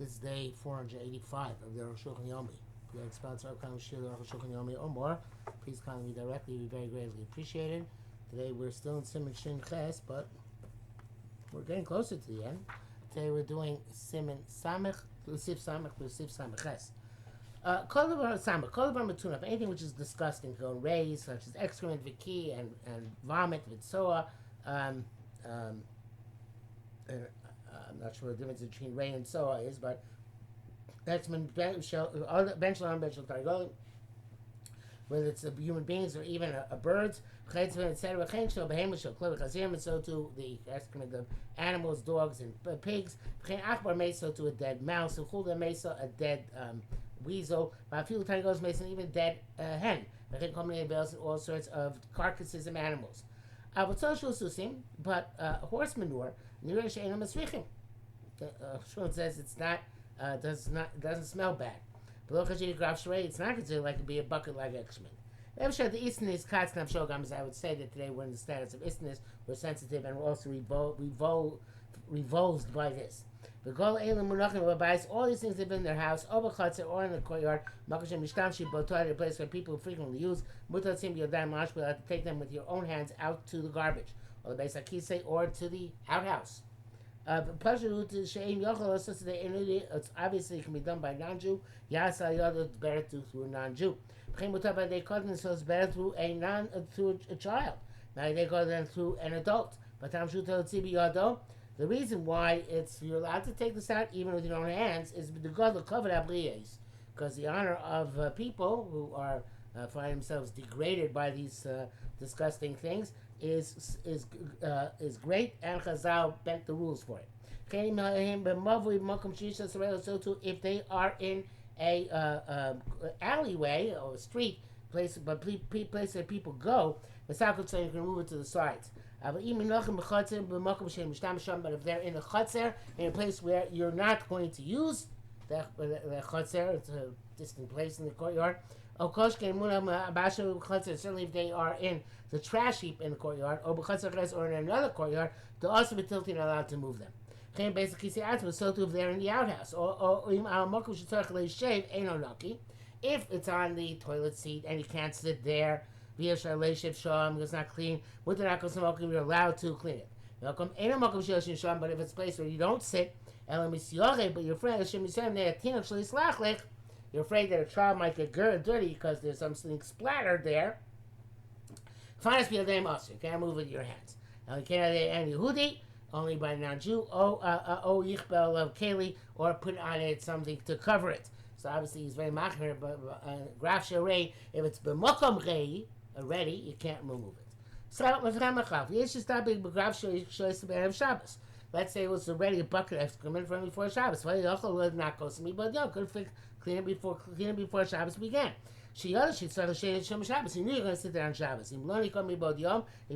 This is day 485 of the Arukh HaShulchan Yomi. If you'd like to sponsor upcoming Shir Arukh HaShulchan Yomi or more, please contact me directly. It would be very greatly appreciated. Today we're still in Siman Shin Ches, but we're getting closer to the end. Today we're doing Siman Samech, Lusif Samech Ches. Kolabar Samech, Kolabar Matunaf, anything which is disgusting, go raise, such as excrement, viki, and vomit, vitsoa. I'm not sure what the difference between Ray and Soa is, but excrement, whether it's human beings or even birds, etc. And so to the excrement of animals, dogs, and pigs. So to a dead mouse, a dead weasel, and even dead hen. All sorts of carcasses of animals. But horse manure, Shulchan says it's not, doesn't smell bad. It's not considered like to be a bucket-like excrement. The Isnis Katznam Shogams, I would say that today we're in the status of Isnis, we're sensitive and we're also revolved by this. All these things live in their house, or in the courtyard, a place where people frequently use, you have to take them with your own hands out to the garbage, or the Beisakise, or to the outhouse. It's obviously can be done by non-Jew. It's better through a non-Jew. They cut themselves better through through a child. Now they cut them through an adult. But the reason why you're allowed to take this out even with your own hands is because the covered abriyes, because the honor of people who are find themselves degraded by these disgusting things is great, and Chazal bent the rules for it. So too, if they are in a alleyway or a street place, but place that people go, the so you can move it to the sides. But if they're in a chutzer, in a place where you're not going to use the chutzer, it's a distant place in the courtyard. Certainly if they are in the trash heap in the courtyard, or in another courtyard, they'll also be tilted and allowed to move them. Basically, so too if they're in the outhouse, if it's on the toilet seat and you can't sit there, it's not clean, you're allowed to clean it. But if it's a place where you don't sit, but you're afraid, you're afraid that a child might get dirty because there's something splattered there, you can't move with your hands. Now you can't have any Yehudi, only by non-Jew, yichbel of keli, or put on it something to cover it. So obviously he's very machmer, but graf sharei, if it's b'mokom rei already, you can't remove it. So let's say it was already a bucket of excrement from before Shabbos. Well, you not go to me, but could clean it before Shabbos began. She knew you're going to sit there on Shabbos. If you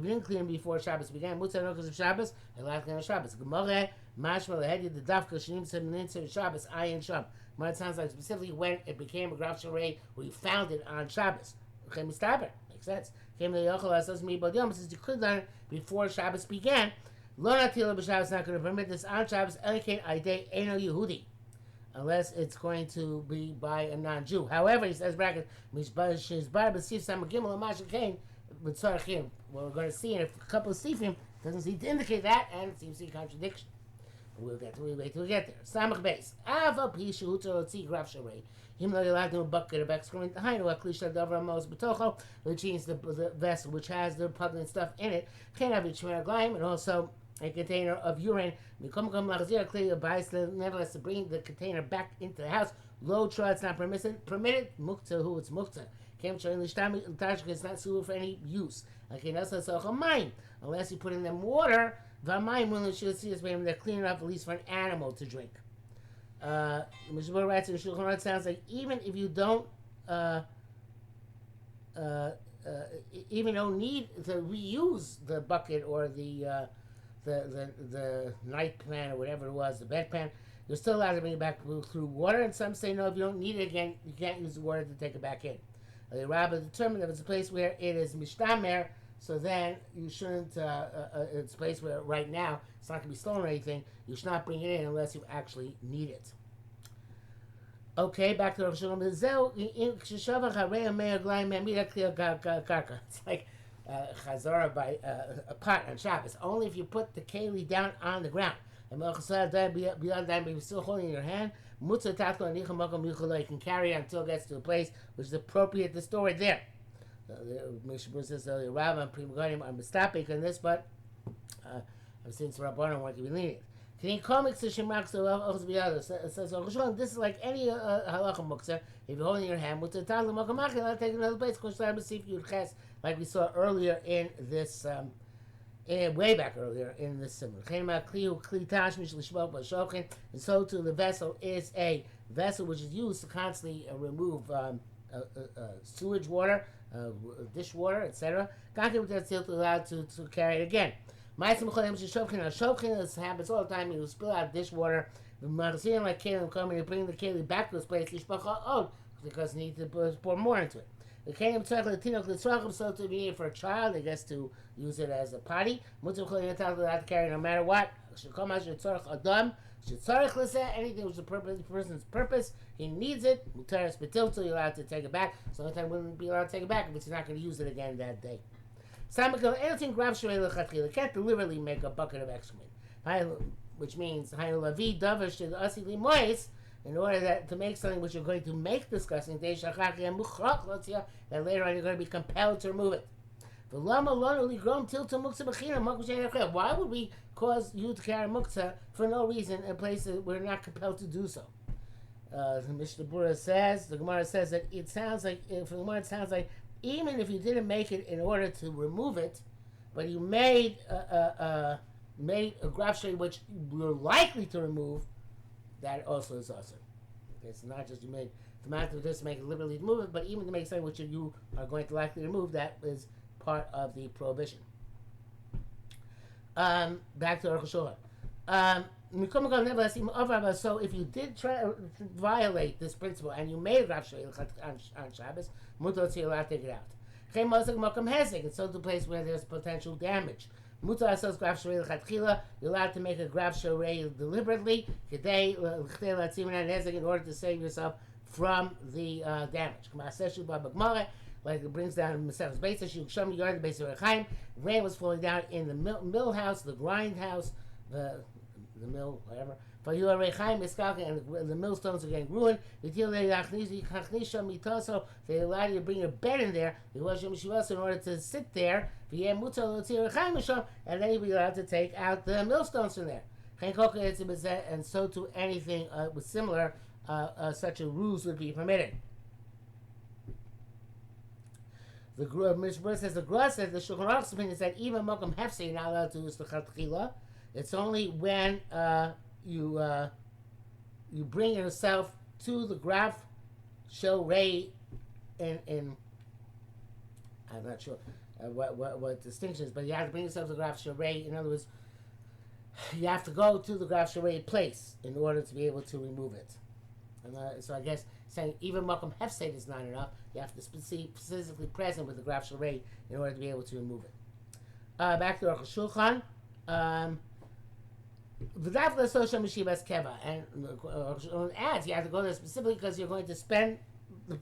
didn't clean it before Shabbos began, because of Shabbos, allowed to clean on Shabbos. Gemara, mashma lehedia the dafka shenim semeninser Shabbos ayin sham. It sounds like specifically when it became a graf sharei, we found it on Shabbos. Okay, mistaber, makes sense. Since you could learn before Shabbos began, lo natila b'Shabbos not going to permit this on Shabbos. Elikin aidei eno Yehudi, unless it's going to be by a non-Jew. However, he says bracket, what we're going to see in a couple of sifim doesn't seem to indicate that, and it seems to be a contradiction. We'll wait till we get there. Samach base. Ava pishu utzolotzi graf sharei. Him lo yelad no bucket of excrement. Hainu aklisha davra mos betocho, which means the vessel which has the repugnant stuff in it. Can have a shmer glaim, and also a container of urine. Nevertheless, to bring the container back into the house. Low tra, it's not permitted. Mukta, who it's mukta. It's not suitable for any use. Unless you put in them water, they're clean enough at least for an animal to drink. Mishmur writes in Shulchan Aruch, it sounds like even if you don't even don't need to reuse the bucket or the night pan or whatever it was, the bedpan, you're still allowed to bring it back through water. And some say no, if you don't need it again, you can't use the water to take it back in. The rabbi determined that it's a place where it is mishtamer, so then you shouldn't. It's a place where right now it's not going to be stolen or anything. You should not bring it in unless you actually need it. Okay, back to the Arukh HaShulchan. It's like Chazorah by a pot on Shabbos. Only if you put the keli down on the ground. And beyond that, you're still holding in your hand. You can carry it until it gets to a place which is appropriate to store it there. Mishnah says the Rav and Prima Gadim are mistopic on this, but I've seen some Rabbanon want to be lenient. Can comics to Shemach so this is like any halacha muktzah. If you're holding your hand, with the tal makamach, I'll take another place. Like we saw earlier in this, way back earlier in this simmer. And so too, the vessel is a vessel which is used to constantly remove sewage water, dishwater, etc. That's still allowed to carry it again. This happens all the time. You spill out dishwater. Like Kalim coming to bring the Kalim back to this place, because you need to pour more into it. The Kalim so to be for a child, I guess, to use it as a potty. To carry no matter what. Anything which is the person's purpose, he needs it. You're allowed to take it back. So the time wouldn't be allowed to take it back if it's not going to use it again that day. Anything can't deliberately make a bucket of excrement, which means in order to make something which you're going to make disgusting, that later on you're going to be compelled to remove it. Why would we cause you to carry muktzah for no reason in places we're not compelled to do so? The Mishnah Berurah says, the Gemara says that it sounds like, for the Gemara it sounds like even if you didn't make it in order to remove it, but you made a graf shrei which you're likely to remove, that also is awesome. Okay, it's not just you made the matter of this to make it liberally to move it, but even to make something which you are going to likely remove, that is part of the prohibition. Back to Arukh HaShulchan. So if you did try to violate this principle and you made a graf shrei on Shabbos, you're allowed to take it out. And so to a place where there's potential damage. You're allowed to make a graf shrei deliberately in order to save yourself from the damage. Like it brings down Masechus Beis Yard, the Beis Rechaim. Rain was falling down in the mill house, the grind house, the mill, whatever. And the millstones are getting ruined. They allowed you to bring your bed in there in order to sit there, and then you'll be allowed to take out the millstones from there. And so to anything with similar, such a ruse would be permitted. The Mishnah says the Gra says the Shulchan Aruch's opinion is that even Mokum Hefsei you're not allowed to use the Chatchila. It's only when you bring yourself to the graf shrei in I'm not sure what distinction is, but you have to bring yourself to the graf shrei. In other words, you have to go to the graf shrei place in order to be able to remove it. And so I guess saying even Mokum Hefsei is not enough. You have to be physically present with the graf shrei in order to be able to remove it. Back to Arukh HaShulchan. And adds you have to go there specifically because you're going to spend the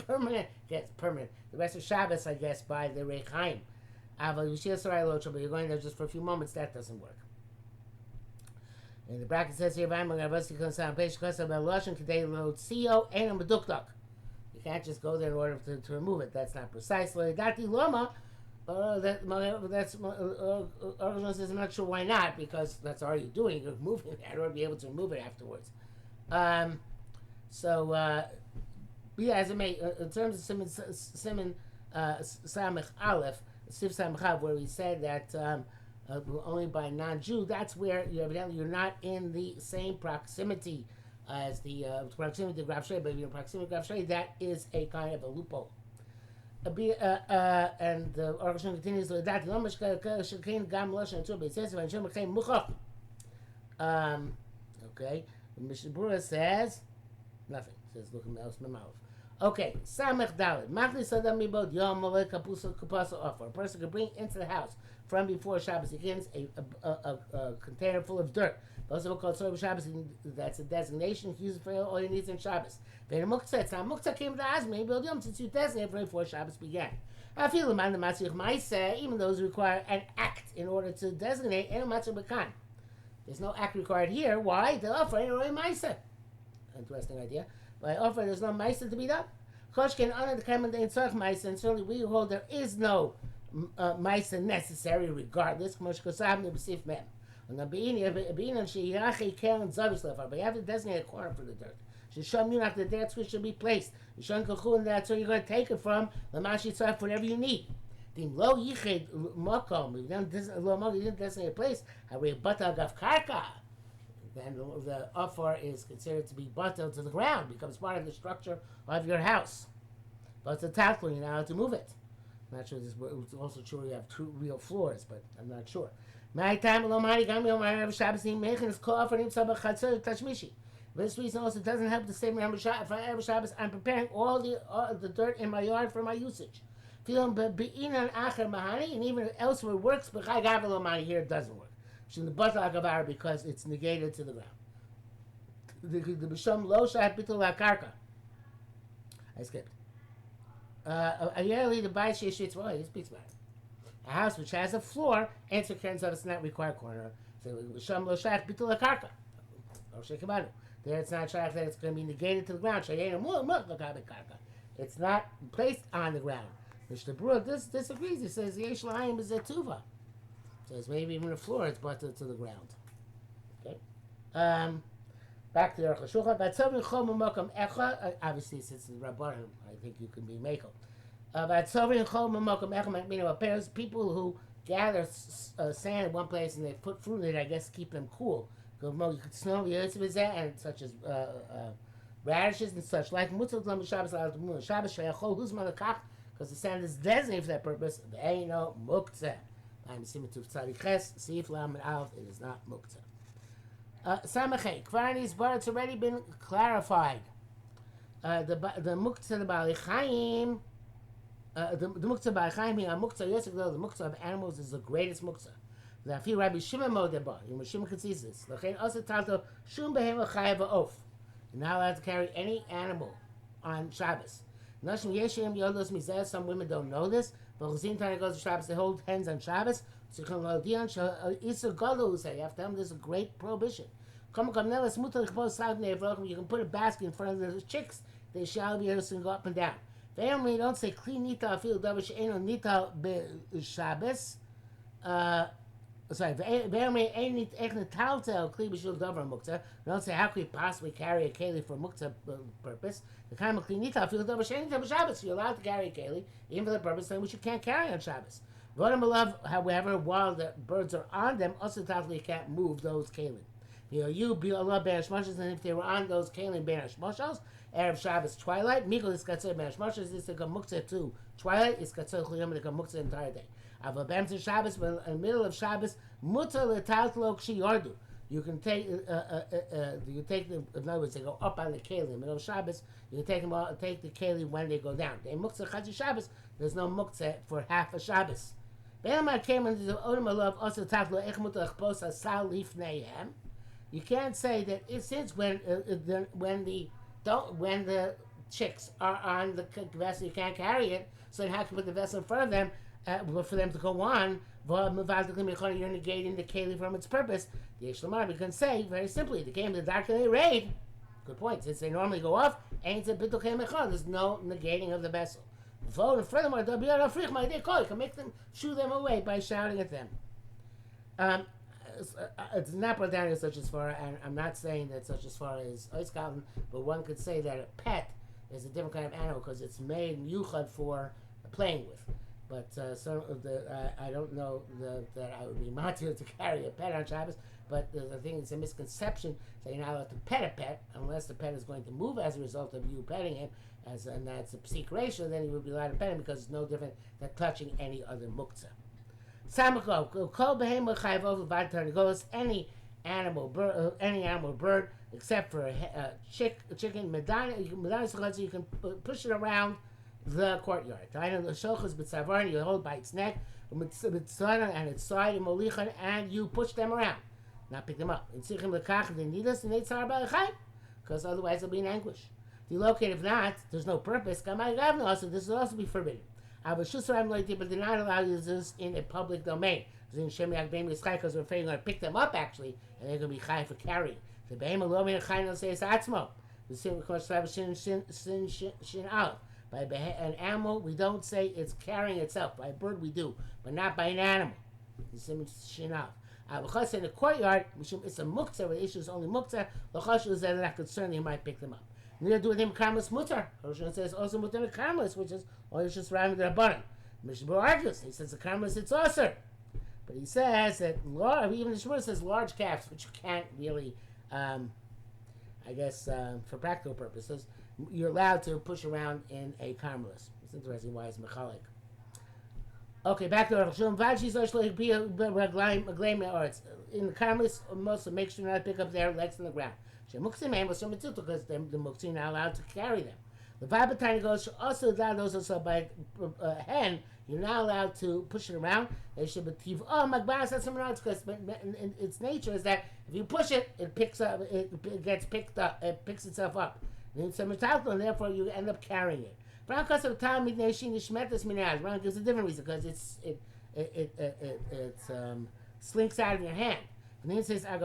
rest of Shabbos, I guess, by the Rechaim. But you're going there just for a few moments. That doesn't work. And the bracket says here, you can't just go there in order to remove it. That's not precise. That's Arukh says I'm not sure why not, because that's all you're doing. You're moving it in order to be able to remove it afterwards. As it may, in terms of Siman Samech Aleph, Sif Samech Aleph, where we said that only by non-Jew, that's where you're not in the same proximity as the proximity to graf shrei, but if you're in proximity to graf shrei, that is a kind of a loophole. And the Arukh HaShulchan continues to that okay. The Mishnah Berurah says nothing. It says look else mouth. Okay, Samech Dalet. Machlis Adam Mibod Yom Molek Kapusa Kapasa offer. A person can bring into the house from before Shabbos begins a container full of dirt. Also called Tzor Shabbos. That's a designation used for all your needs in Shabbos. Then Muktzah. It's not Muktzah came to Azmi. Build Yom since you designate before Shabbos began. I feel the man the Matzich Ma'aseh, even those require an act in order to designate any Matzich Bekan. There's no act required here. Why? The offer ain't already Ma'aseh. Interesting idea. By offer, there's no Ma'aseh to be done. Choshkin honor the Kaiman ain't tzarich Ma'aseh, and certainly we hold there is no Ma'aseh necessary regardless. K'mosh Kosam Nebesif Mem. And the Be'inan She'irachi Keren Zavis Lefar. But you have to designate a corner for the dirt. Shisham Yunach, the dirt which should be placed. Yishon Kachu, and that's where you're going to take it from. Lamashi Tzarech, whatever you need. Dim Lo Yiched Mokom. You didn't designate a place. Harei Batal Gav Karka. Then the offer is considered to be batal to the ground, becomes part of the structure of your house. But it's a tatler, you're not allowed to move it. I'm not sure this is also true. You have two real floors, but I'm not sure. My time this reason also doesn't help the statement for every Shabbos. I'm preparing all the dirt in my yard for my usage. And even elsewhere works, but here it doesn't work. Because it's negated to the ground. The Bisham Lo Shat Bitul HaKarka. I skipped. A yearly the Bayis Sheshitz, well, he speaks about it. A house which has a floor, answer Karen's of it's not required corner. So Bisham Lo Shat Bitul HaKarka. There it's not shaykh that it's going to be negated to the ground. It's not placed on the ground. Mr. Brewer disagrees. He says Yesh L'Haim is a tuva. Says maybe even the floor is butted to the ground. Okay. Back to the Arukh HaShulchan. But Tzovin Chol M'Mokom Echa. Obviously, since it's Rabbanim, I think you can be Meko. But Tzovin Chol M'Mokom Echa meaning pairs people who gather sand in one place and they put fruit in it. I guess to keep them cool. You could snow and such as radishes and such. Like Mutzot Lam Shabbos Shabbos Shayachol Huz Malakach, because the sand is designated for that purpose. Ain't no Muktzah. I'm assuming to Tzadiches, Sif Lam and Alf, it is not Muktzah. Samachay, Kvarani's bar, it's already been clarified. The Muktzah the Bali Chaim, the Muktzah Bali Chaim, the Muktzah of animals is the greatest Muktzah. The Afi Rabbi Shimon Modeba, Rabbi Shimon concedes this. L'chein also talto shum behema chayav ha'of. You're not allowed to carry any animal on Shabbos. Nashim yeshim yodos mizeh. Some women don't know this, but Chazin Tanya goes to Shabbos. They hold hens on Shabbos. So you have to tell them there's a great prohibition. You can put a basket in front of the chicks. They shall be able to go up and down. Family don't say kli nita afil davar she'eno nita b'Shabbos. Sorry, don't say how could you possibly carry a keli for muktzah purpose. The kind of klinita feel over Shabbos. You're allowed to carry a keli even for the purpose which you can't carry on Shabbos. However, while the birds are on them, also you can't move those kelim. You be Allah ben hashmashos, and if they were on those kelim ben hashmashos, Erev Shabbos twilight, Mikol is katzor ben hashmashos is to come muktzah to twilight is katzor chuliyom to come muktzah the entire day. Ava b'emtzah Shabbos, but in the middle of Shabbos, mutar letaltlo k'shiyardu. You can take them. In other words, they go up on the keli in the middle of Shabbos. You can take the keli when they go down. They muktzah chatzah Shabbos. There's no muktzah for half a Shabbos. Be'emar came into the odom alav also taltlo ech mutar chpos asal lifneihem. You can't say that since when the chicks are on the vessel, you can't carry it. So how can you put the vessel in front of them? For them to go on, you're negating the keli from its purpose. The Yeshlamar, we can say very simply, the game the dark they raid. Good point. Since they normally go off, there's no negating of the vessel. Furthermore, you can make them shoo them away by shouting at them. It's not brought down such as far, and I'm not saying that such as far as Oiskalen, but one could say that a pet is a different kind of animal because it's made yuchad for playing with. But I don't know that I would be matir to carry a pet on Shabbos. But I think it's a misconception that you're not allowed to pet a pet unless the pet is going to move as a result of you petting him, and that's a psik ratio. Then you would be allowed to pet him because it's no different than touching any other muktzah. Samako kol behema chayvov v'vartarnigos, any animal bird except for a chicken medina. You can push it around the courtyard. You hold by its neck and its side and you push them around. not pick them up. They need us, because otherwise they'll be in anguish. Delocate, if not, there's no purpose. Also, this will also be forbidden. But they're not allowed to use this in a public domain. Because we're afraid they're going to pick them up actually, and they're going to be chai for carrying. The behemoth lo min chai no says atzmo. The same because shin out. By an animal, we don't say it's carrying itself. By a bird, we do, but not by an animal. The same shin out. Because in the courtyard, it's a muktzah. The issue is only muktzah. The chashuv is that they're not concerned. He might pick them up. Neither do with him karmelis mutar. Roshon says also mutar karmelis, which is only just surrounding the rabbanim. Mishnah argues. He says the karmelis it's also. But he says that even the Shmuel says large calves, which you can't really, for practical purposes, you're allowed to push around in a karmelis. It's interesting why it's mechalik. Okay, back to Arukh HaShulchan. In the karmelis, mostly make sure not to pick up their legs on the ground. Because the muktzah are not allowed to carry them. The Vabatani goes also those also by a hen. You're not allowed to push it around. They should be magbas. That's something else because its nature is that if you push it, it picks up. It gets picked up. It picks itself up. And therefore you end up carrying it. But because of time, Ron gives a different reason because it slinks out of your hand. And then it says and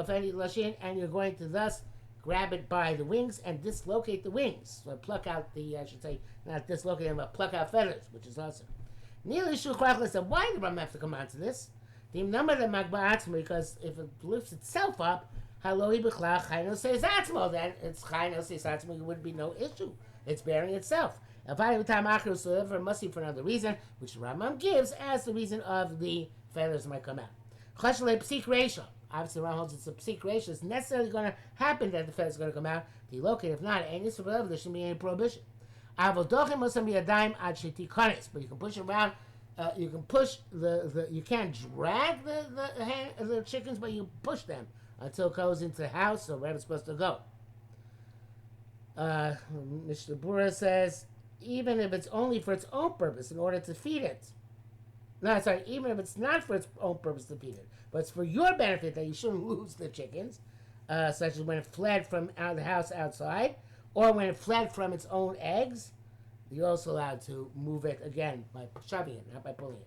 you're going to thus grab it by the wings and dislocate the wings. So pluck out not dislocate them, but pluck out feathers, which is awesome. Nearly Shulchan said, why did Ram have to come on to this? The number the Magba'atzma, because if it lifts itself up, Haloi B'chlach Chayno says Atzmo, then it's Chayno says Atzmo, it would be no issue. It's bearing itself. If I have time after, so it must be for another reason, which Rambam gives as the reason of the feathers might come out. Chashalei Psik Ratio. Obviously, Ram holds it's a Psik Ratio. It's necessarily going to happen that the feathers are going to come out. Delocate, if not, and it's there shouldn't be any prohibition. Avodochim must be a dime ad shetikonis, but you can push around. You can push you can't drag the chickens, but you push them until it goes into the house or wherever it's supposed to go. Mr. Bura says, even if it's only for its own purpose, in order to feed it. No, sorry, even if it's not for its own purpose to feed it, but it's for your benefit that you shouldn't lose the chickens, such as when it fled from out of the house outside, or when it fled from its own eggs, you're also allowed to move it again by shoving it, not by pulling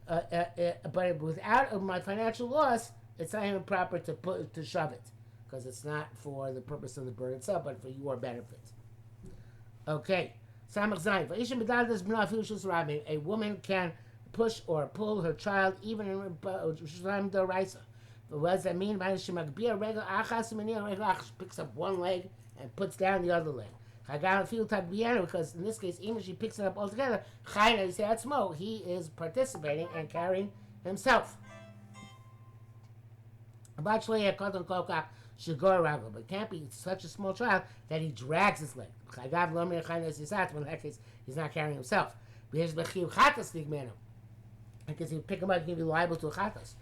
it. But without my financial loss, it's not even proper to shove it, because it's not for the purpose of the bird itself, but for your benefit. Okay. A woman can push or pull her child even in the Raisa. What does that mean? Picks up one leg and puts down the other leg. Because in this case, even if she picks it up altogether, he is participating and carrying himself. But it can't be such a small child that he drags his leg. In that case, he's not carrying himself. Because if you pick him up, he can be liable to a chatas.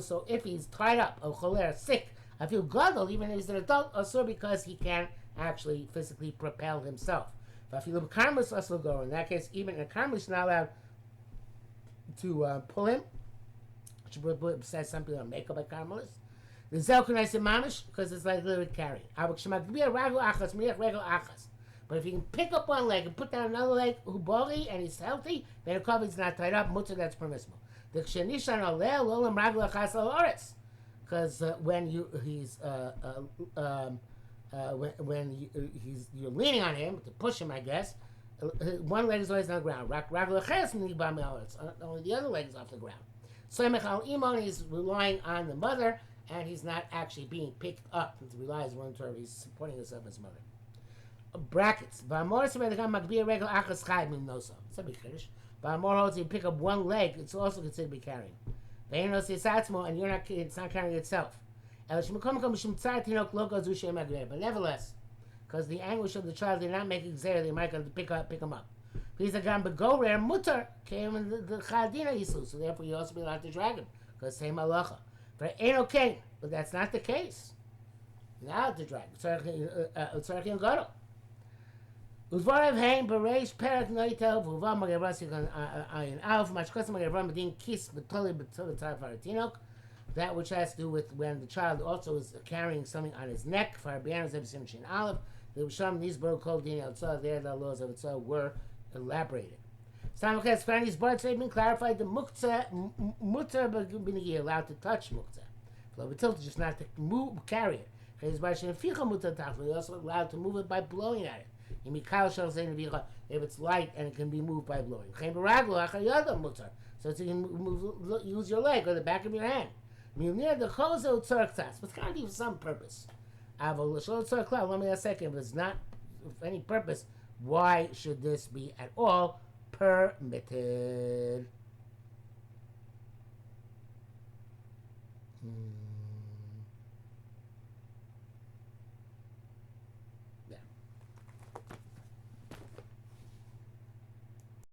So if he's tied up, or cholera, sick, I feel gadol, even if he's an adult, also because he can't actually physically propel himself. But if you look at karmelis, also go. In that case, even a karmelis is not allowed to pull him. Says some people are makeup by karmelis. The zelkunai se mamish, because it's like literally carrying. But if you can pick up one leg and put down another leg, hubori, and he's healthy, then the is not tied up, mutter, that's permissible. The kshenishan aleh lolam ragla chas al oretz, because when you're leaning on him to push him, I guess. One leg is always on the ground. Only the other leg is off the ground. So Imon is relying on the mother, and he's not actually being picked up. He relies on he's supporting himself as mother. Brackets. It's a big finish. V'amor holds you pick up one leg, it's also considered to be carrying. And it's not carrying itself. But nevertheless, because the anguish of the child did not make it clear, they might pick him up. Please again, but go rare mutter came in the chadina yisu, so therefore you also be allowed to drag him because same halacha. But ain't okay, but that's not the case. Now to drag. Tzarech gadol. Udvarav hein bereish perak noitel v'uvam magervas ayin alf mashkos magervam b'din kis b'toli b'tzar faratinok that which has to do with when the child also is carrying something on his neck. For Rabbeinu Zebsim Shin Aleph, the Risham these were called Dini Otzah. There, the laws of Otzah were elaborated. Stamachas Fanny's birth statement clarified the Muktzah Mutter B'Nigi allowed to touch Muktzah. Flow just not to move, carry it. He's also allowed to move it by blowing at it. If it's light and it can be moved by blowing. So you can use your leg or the back of your hand. But it's got to be for some purpose. Let me ask a second. If it's not for any purpose, why should this be at all permitted?